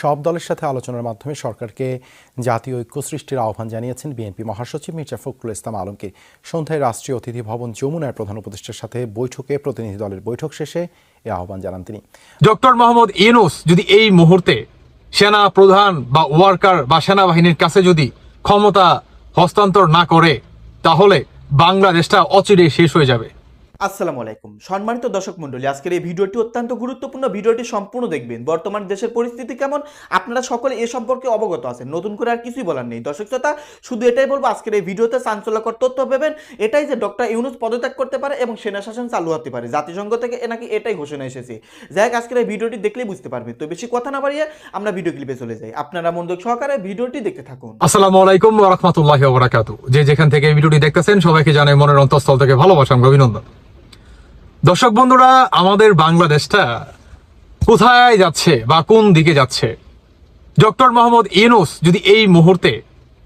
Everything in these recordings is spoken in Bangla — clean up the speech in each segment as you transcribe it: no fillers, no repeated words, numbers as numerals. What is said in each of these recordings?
সব দলের সাথে আলোচনার মাধ্যমে সরকারকে জাতীয় ঐক্য সৃষ্টির আহ্বান জানিয়েছেন বিএনপি মহাসচিব মির্জা ফখরুল ইসলাম আলমগীর। সন্ধ্যায় রাষ্ট্রীয় অতিথি ভবন যমুনার প্রধান উপদেষ্টার সাথে বৈঠকে প্রতিনিধি দলের বৈঠক শেষে এ আহ্বান জানান তিনি। ডক্টর মোহাম্মদ ইউনূস যদি এই মুহূর্তে সেনা প্রধান বা ওয়ার্কার বা সেনাবাহিনীর কাছে যদি ক্ষমতা হস্তান্তর না করে, তাহলে বাংলাদেশটা অচিরেই শেষ হয়ে যাবে। আসসালামু আলাইকুম সম্মানিত দর্শক মণ্ডলী, আজকের এই ভিডিওটি অত্যন্ত গুরুত্বপূর্ণ। ভিডিওটি সম্পূর্ণ দেখবেন। বর্তমান দেশের পরিস্থিতি কেমন আপনারা সকলে এ সম্পর্কে অবগত আছেন, নতুন করে আর কিছুই বলার নেই। দর্শক শ্রোতা, শুধু এটাই বলবো, আজকের এই ভিডিওতে চাঞ্চল্যকর তথ্য পাবেন। এটাই যে ডক্টর ইউনূস পদত্যাগ করতে পারে এবং সেনা শাসন চালু হতে পারে। জাতিসংঘ থেকে নাকি এটাই ঘোষণা এসেছে। যাই হোক, আজকের এই ভিডিওটি দেখলেই বুঝতে পারবেন। তো বেশি কথা না বাড়িয়ে আমরা ভিডিও ক্লিপে চলে যাই। আপনারা মনোযোগ সহকারে ভিডিওটি দেখতে থাকুন। আসসালামু আলাইকুম ওয়া রাহমাতুল্লাহি ওয়া বারাকাতুহু। যে যেখান থেকে এই ভিডিওটি দেখতেছেন সবাইকে জানাই মনের অন্তঃস্থল থেকে ভালোবাসা এবং অভিনন্দন। দর্শক বন্ধুরা, আমাদের বাংলাদেশটা কোথায় যাচ্ছে বা কোন দিকে যাচ্ছে? ডক্টর মোহাম্মদ ইউনূস যদি এই মুহূর্তে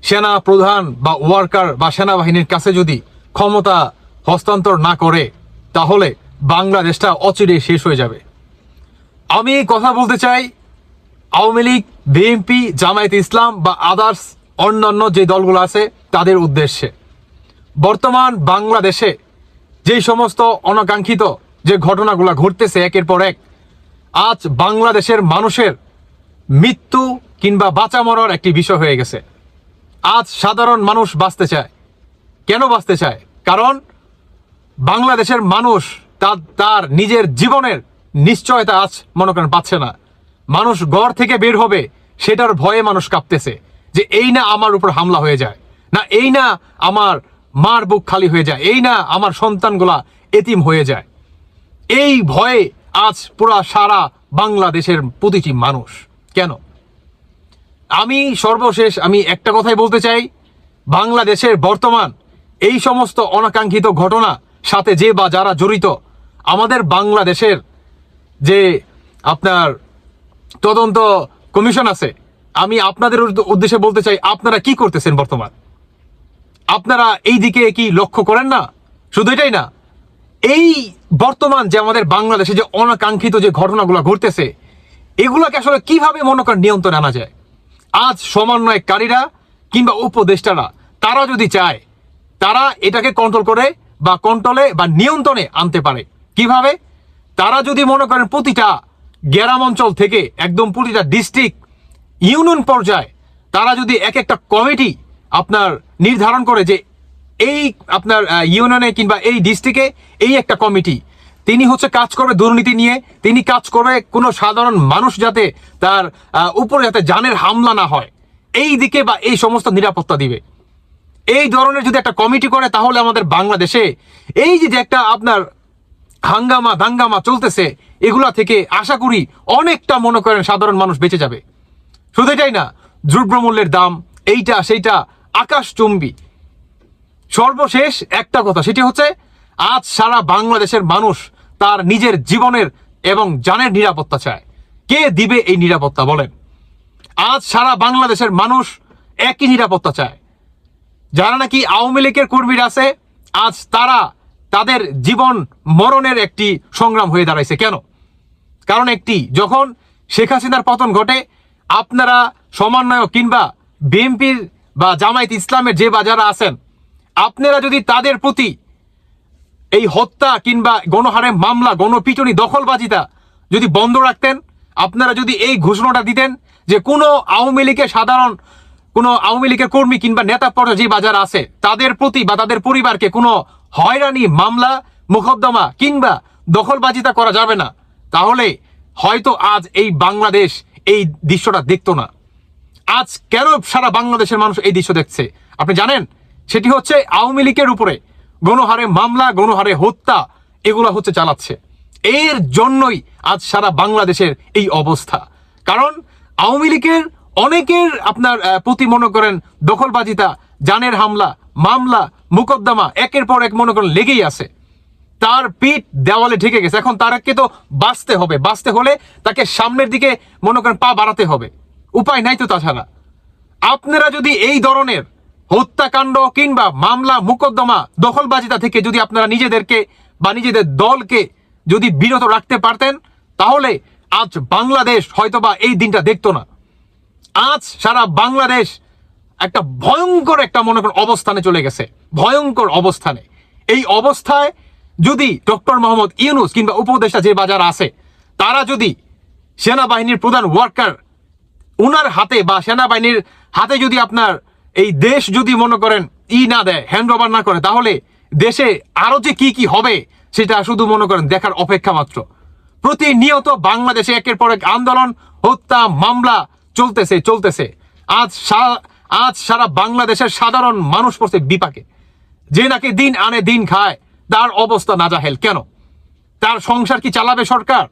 সেনা প্রধান বা ওয়ার্কার বা সেনাবাহিনীর কাছে যদি ক্ষমতা হস্তান্তর না করে, তাহলে বাংলাদেশটা অচিরেই শেষ হয়ে যাবে। আমি কথা বলতে চাই আওয়ামী লীগ, বিএনপি, জামায়াত ইসলাম বা আদার্স অন্যান্য যে দলগুলো আছে তাদের উদ্দেশ্যে। বর্তমান বাংলাদেশে যেই সমস্ত অনাকাঙ্ক্ষিত যে ঘটনাগুলো ঘটতেছে একের পর এক, আজ বাংলাদেশের মানুষের মৃত্যু কিংবা বাঁচা মরার একটি বিষয় হয়ে গেছে। আজ সাধারণ মানুষ বাঁচতে চায়। কেন বাঁচতে চায়? কারণ বাংলাদেশের মানুষ তার নিজের জীবনের নিশ্চয়তা আজ মনে করেন পাচ্ছে না। মানুষ ঘর থেকে বের হবে সেটার ভয়ে মানুষ কাঁপতেছে যে এই না আমার উপর হামলা হয়ে যায়, না এই না আমার মার বুক খালি হয়ে যায়, এই না আমার সন্তানগুলা এতিম হয়ে যায়। এই ভয়ে আজ পুরা সারা বাংলাদেশের প্রতিটি মানুষ। কেন? আমি সর্বশেষ একটা কথাই বলতে চাই, বাংলাদেশের বর্তমান এই সমস্ত অনাকাঙ্ক্ষিত ঘটনা সাথে যে বা যারা জড়িত, আমাদের বাংলাদেশের যে আপনার তদন্ত কমিশন আছে, আমি আপনাদের উদ্দেশ্যে বলতে চাই, আপনারা কি করতেছেন বর্তমান? আপনারা এই দিকে কি লক্ষ্য করেন না? শুধু এটাই না, এই বর্তমান যে আমাদের বাংলাদেশে যে অনাকাঙ্ক্ষিত যে ঘটনাগুলো ঘটতেছে, এগুলোকে আসলে কিভাবে মনে করেন নিয়ন্ত্রণে আনা যায়? আজ সমন্বয়কারীরা কিংবা উপদেষ্টারা তারা যদি চায়, তারা এটাকে কন্ট্রোল করে বা কন্ট্রোলে বা নিয়ন্ত্রণে আনতে পারে। কিভাবে? তারা যদি মনে করেন প্রতিটা গ্রাম অঞ্চল থেকে একদম প্রতিটা ডিস্ট্রিক্ট ইউনিয়ন পর্যায়ে তারা যদি এক একটা কমিটি আপনার নির্ধারণ করে যে এই আপনার ইউনিয়নে কিংবা এই ডিস্ট্রিক্টে এই একটা কমিটি, তিনি হচ্ছে কাজ করবে দুর্নীতি নিয়ে, তিনি কাজ করবে কোনো সাধারণ মানুষ যাতে তার উপরে যাতে জানের হামলা না হয় এই দিকে, বা এই সমস্ত নিরাপত্তা দিবে। এই ধরনের যদি একটা কমিটি করে, তাহলে আমাদের বাংলাদেশে এই যে একটা আপনার হাঙ্গামা দাঙ্গামা চলতেছে, এগুলা থেকে আশা করি অনেকটা মনে করেন সাধারণ মানুষ বেঁচে যাবে। শুধু এটাই না, দ্রব্যমূল্যের দাম এইটা সেইটা আকাশচুম্বী। সর্বশেষ একটা কথা, সেটি হচ্ছে আজ সারা বাংলাদেশের মানুষ তার নিজের জীবনের এবং জানের নিরাপত্তা চায়। কে দিবে এই নিরাপত্তা বলেন? আজ সারা বাংলাদেশের মানুষ একই নিরাপত্তা চায়। যারা নাকি আওয়ামী লীগের কর্মীরা আছে, আজ তারা তাদের জীবন মরণের একটি সংগ্রাম হয়ে দাঁড়াইছে। কেন? কারণ যখন শেখ হাসিনার পতন ঘটে, আপনারা সমন্বয়ক কিংবা বিএনপির বা জামায়াত ইসলামের যে বা যারা আছেন, আপনারা যদি তাদের প্রতি এই হত্যা কিংবা গণহারে মামলা, গণপিটুনি, দখলবাজিটা যদি বন্ধ রাখতেন, আপনারা যদি এই ঘোষণাটা দিতেন যে কোনো আওয়ামী লীগের কোনো আওয়ামী লীগের কর্মী কিংবা নেতা পর্যায়ে যে বাজার আছে তাদের প্রতি বা তাদের পরিবারকে কোনো হয়রানি, মামলা, মোকদ্দমা কিংবা দখলবাজিতা করা যাবে না, তাহলে হয়তো আজ এই বাংলাদেশ এই দৃশ্যটা দেখতো না। আজ কেন সারা বাংলাদেশের মানুষ এই দৃশ্য দেখছে আপনি জানেন? সেটি হচ্ছে আওয়ামী লীগের উপরে গণহারে মামলা, গণহারে হত্যা এগুলো হচ্ছে চালাচ্ছে। এর জন্যই আজ সারা বাংলাদেশের এই অবস্থা। কারণ আওয়ামী লীগের অনেকের আপনার প্রতি মনে করেন দখলবাজিতা, জানের হামলা, মামলা, মোকদ্দমা একের পর এক মনে করেন লেগেই আছে। তার পিঠ দেওয়ালে ঠেকে গেছে। এখন তারকে তো বাঁচতে হবে। বাঁচতে হলে তাকে সামনের দিকে মনে করেন পা বাড়াতে হবে, উপায় নাই তো তাছাড়া। আপনারা যদি এই ধরনের হত্যাকাণ্ড কিংবা মামলা, মোকদ্দমা, দখলবাজিতা থেকে যদি আপনারা নিজেদেরকে বা নিজেদের দলকে যদি বিরত রাখতে পারতেন, তাহলে আজ বাংলাদেশ হয়তোবা এই দিনটা দেখতো না। আজ সারা বাংলাদেশ একটা ভয়ঙ্কর একটা মনে করেন অবস্থানে চলে গেছে, ভয়ঙ্কর অবস্থানে। এই অবস্থায় যদি ডক্টর মোহাম্মদ ইউনূস কিংবা উপদেষ্টা যে বাজার আছে তারা যদি সেনাবাহিনীর প্রধান ওয়ার্কার উনার হাতে বা সেনাবাহিনীর হাতে যদি আপনার এই দেশ যদি মনে করেন না দেয়, হ্যান্ড ওভার না করে, তাহলে দেশে আরো যে কি কি হবে সেটা শুধু মনে করেন দেখার অপেক্ষা মাত্র। প্রতিনিয়ত বাংলাদেশে একের পর এক আন্দোলন, হত্যা, মামলা চলতেছে। আজ সারা বাংলাদেশের সাধারণ মানুষ পড়ছে বিপাকে। যে নাকি দিন আনে দিন খায় তার অবস্থা নাজাহেল কেন? তার সংসার কি চালাবে সরকার?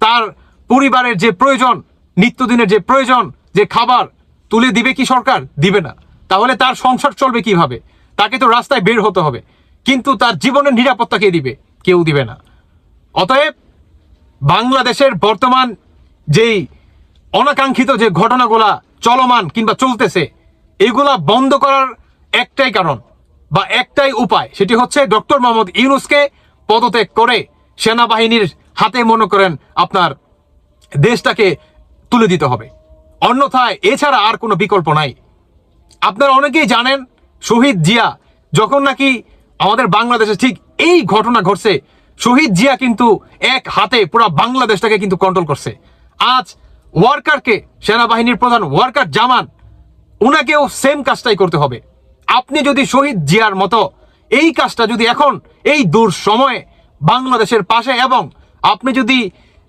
তার পরিবারের যে প্রয়োজন, নিত্যদিনের যে প্রয়োজন, যে খাবার তুলে দিবে কি সরকার? দিবে না। তাহলে তার সংসার চলবে কিভাবে? তাকে তো রাস্তায় বের হতে হবে, কিন্তু তার জীবনের নিরাপত্তা কে দিবে? কেউ দিবে না। অতএব বাংলাদেশের বর্তমান যেই অনাকাঙ্ক্ষিত যে ঘটনাগুলা চলমান কিংবা চলতেছে, এগুলা বন্ধ করার একটাই কারণ বা একটাই উপায়, সেটি হচ্ছে ডক্টর মোহাম্মদ ইউনূসকে পদত্যাগ করে সেনাবাহিনীর হাতে মনে করেন আপনার দেশটাকে তুলে দিতে হবে। অন্যথায় এছাড়া আর কোনো বিকল্প নাই। আপনারা অনেকেই জানেন শহীদ জিয়া যখন নাকি আমাদের বাংলাদেশে ঠিক এই ঘটনা ঘটছে, শহীদ জিয়া কিন্তু এক হাতে পুরো বাংলাদেশটাকে কিন্তু কন্ট্রোল করছে। আজ ওয়ার্কারকে, সেনাবাহিনীর প্রধান ওয়ার্কার জামান, উনাকেও সেম কাজটাই করতে হবে। আপনি যদি শহীদ জিয়ার মতো এই কাজটা যদি এখন এই দূর সময়ে বাংলাদেশের পাশে এবং আপনি যদি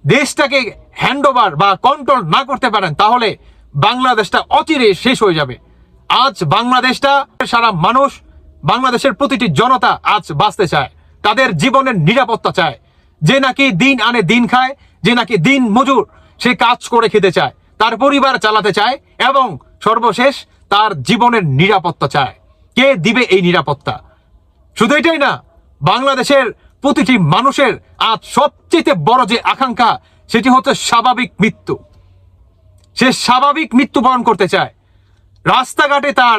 দেশটাকে হ্যান্ডওভার বা কন্ট্রোল না করতে পারেন, তাহলে বাংলাদেশটা অচিরে শেষ হয়ে যাবে। আজ বাংলাদেশটা সারা মানুষ, বাংলাদেশের প্রতিটি জনতা আজ বাঁচতে চায়, তাদের জীবনের নিরাপত্তা চায়। যে নাকি দিন আনে দিন খায়, যে নাকি দিন মজুর, সে কাজ করে খেতে চায়, তার পরিবার চালাতে চায় এবং সর্বশেষ তার জীবনের নিরাপত্তা চায়। কে দিবে এই নিরাপত্তা? শুধু এটাই না, বাংলাদেশের প্রতিটি মানুষের আজ সবচেয়ে বড় যে আকাঙ্ক্ষা, সেটি হচ্ছে স্বাভাবিক মৃত্যু। সে স্বাভাবিক মৃত্যুবরণ করতে চায়। রাস্তাঘাটে তার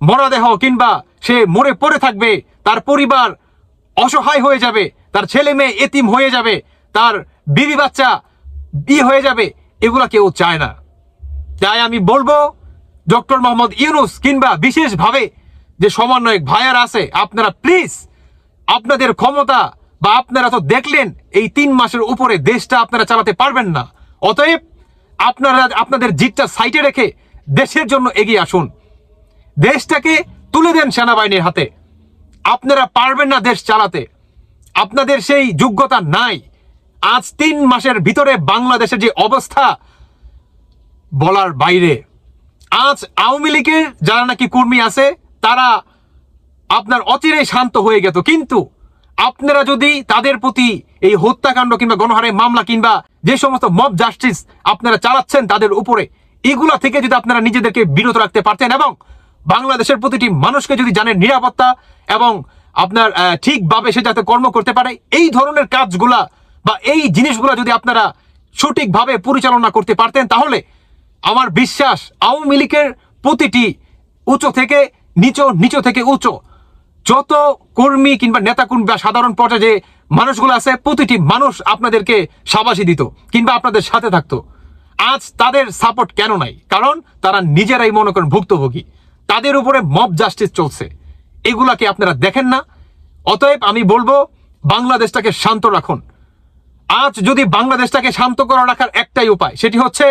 মরদেহ কিংবা সে মরে পড়ে থাকবে, তার পরিবার অসহায় হয়ে যাবে, তার ছেলে মেয়ে এতিম হয়ে যাবে, তার বিবি বাচ্চা বিয়ে হয়ে যাবে, এগুলা কেউ চায় না। তাই আমি বলবো ডক্টর মোহাম্মদ ইউনূস কিংবা বিশেষভাবে যে সমন্বয়ক ভাইয়ার আছে, আপনারা প্লিজ আপনাদের ক্ষমতা বা আপনারা তো দেখলেন এই 3 মাসের উপরে দেশটা আপনারা চালাতে পারবেন না। অতএব আপনারা আপনাদের জিতটা সাইডে রেখে দেশের জন্য এগিয়ে আসুন, দেশটাকে তুলে দেন সেনাবাহিনীর হাতে। আপনারা পারবেন না দেশ চালাতে, আপনাদের সেই যোগ্যতা নাই। আজ 3 মাসের ভিতরে বাংলাদেশের যে অবস্থা বলার বাইরে। আজ আওয়ামী লীগের যারা নাকি কর্মী আছে তারা আপনার অচিরে শান্ত হয়ে গেত, কিন্তু আপনারা যদি তাদের প্রতি এই হত্যাকাণ্ড কিংবা গণহারে মামলা কিংবা যে সমস্ত মব জাস্টিস আপনারা চালাচ্ছেন তাদের উপরে, এগুলা থেকে যদি আপনারা নিজেদেরকে বিরত রাখতে পারতেন এবং বাংলাদেশের প্রতিটি মানুষকে যদি জানেন নিরাপত্তা এবং আপনার ঠিকভাবে সে যাতে কর্ম করতে পারে, এই ধরনের কাজগুলা বা এই জিনিসগুলা যদি আপনারা সঠিকভাবে পরিচালনা করতে পারতেন, তাহলে আমার বিশ্বাস আওয়ামী লীগের প্রতিটি উঁচু থেকে নিচু থেকে উঁচু যত কর্মী কিংবা নেতা কর্মী বা সাধারণ পর্যায়ে যে মানুষগুলো আছে, প্রতিটি মানুষ আপনাদেরকে শাবাশি দিত কিংবা আপনাদের সাথে থাকতো। আজ তাদের সাপোর্ট কেন নাই? কারণ তারা নিজেরাই মনে করেন ভুক্তভোগী, তাদের উপরে মব জাস্টিস চলছে, এগুলাকে আপনারা দেখেন না। অতএব আমি বলবো বাংলাদেশটাকে শান্ত রাখুন। আজ যদি বাংলাদেশটাকে শান্ত করে রাখার একটাই উপায়, সেটি হচ্ছে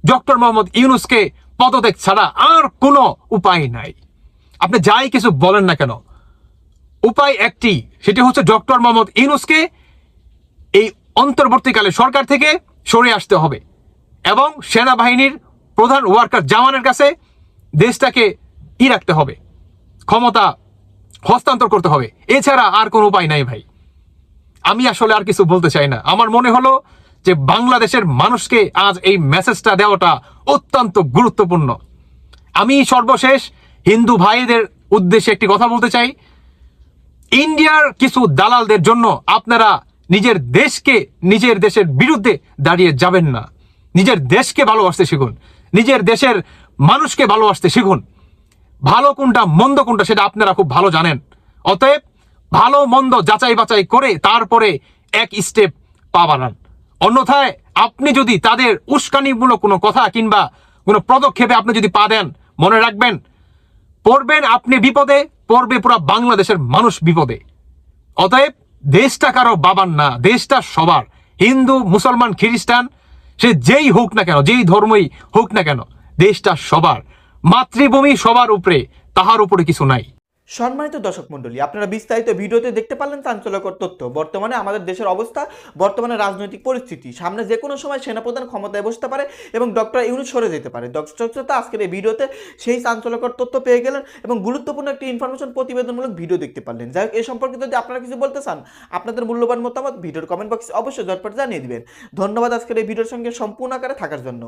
ডক্টর মোহাম্মদ ইউনূসকে পদত্যাগ ছাড়া আর কোনো উপায় নাই। আপনি যাই কিছু বলেন না কেন, উপায় একটি, সেটি হচ্ছে ডক্টর মোহাম্মদ ইউনূসকে এই অন্তর্বর্তীকালে সরকার থেকে সরে আসতে হবে এবং সেনাবাহিনীর প্রধান ওয়ার্কার জামানের কাছে দেশটাকে রাখতে হবে, ক্ষমতা হস্তান্তর করতে হবে। এছাড়া আর কোনো উপায় নাই ভাই। আমি আসলে আর কিছু বলতে চাই না। আমার মনে হলো যে বাংলাদেশের মানুষকে আজ এই মেসেজটা দেওয়াটা অত্যন্ত গুরুত্বপূর্ণ। আমি সর্বশেষ হিন্দু ভাইদের উদ্দেশ্যে একটি কথা বলতে চাই, ইন্ডিয়ার কিছু দালালদের জন্য আপনারা নিজের দেশকে, নিজের দেশের বিরুদ্ধে দাঁড়িয়ে যাবেন না। নিজের দেশকে ভালোবাসতে শিখুন, নিজের দেশের মানুষকে ভালোবাসতে শিখুন। ভালো কোনটা মন্দ কোনটা সেটা আপনারা খুব ভালো জানেন। অতএব ভালো মন্দ যাচাই বাছাই করে তারপরে এক স্টেপ পা বাড়ান। অন্যথায় আপনি যদি তাদের উস্কানিমূলক কোনো কথা কিংবা কোনো পদক্ষেপে আপনি যদি পা দেন, মনে রাখবেন পড়বেন আপনি বিপদে, পড়বে পুরো বাংলাদেশের মানুষ বিপদে। অতএব দেশটা কারো বাবার না, দেশটা সবার। হিন্দু, মুসলমান, খ্রিস্টান, সে যেই হোক না কেন, যেই ধর্মই হোক না কেন, দেশটা সবার। মাতৃভূমি সবার উপরে, তাহার উপরে কিছু নাই। সম্মানিত দর্শক মণ্ডলী, আপনারা বিস্তারিত ভিডিওতে দেখতে পারলেন চাঞ্চল্যকর তথ্য। বর্তমানে আমাদের দেশের অবস্থা, বর্তমানে রাজনৈতিক পরিস্থিতি, সামনে যে কোনো সময় সেনাপ্রধান ক্ষমতায় বসতে পারে এবং ডক্টর ইউনূস সরে যেতে পারে। দর্শক শ্রোতা, আজকের এই ভিডিওতে সেই চাঞ্চল্যকর তথ্য পেয়ে গেলেন এবং গুরুত্বপূর্ণ একটি ইনফরমেশন প্রতিবেদনমূলক ভিডিও দেখতে পারলেন। যাই হোক, এই সম্পর্কে যদি আপনারা কিছু বলতে চান, আপনাদের মূল্যবান মতামত ভিডিওর কমেন্ট বক্সে অবশ্যই ঝটপট জানিয়ে দিবেন। ধন্যবাদ আজকের এই ভিডিওর সঙ্গে সম্পূর্ণ আকারে থাকার জন্য।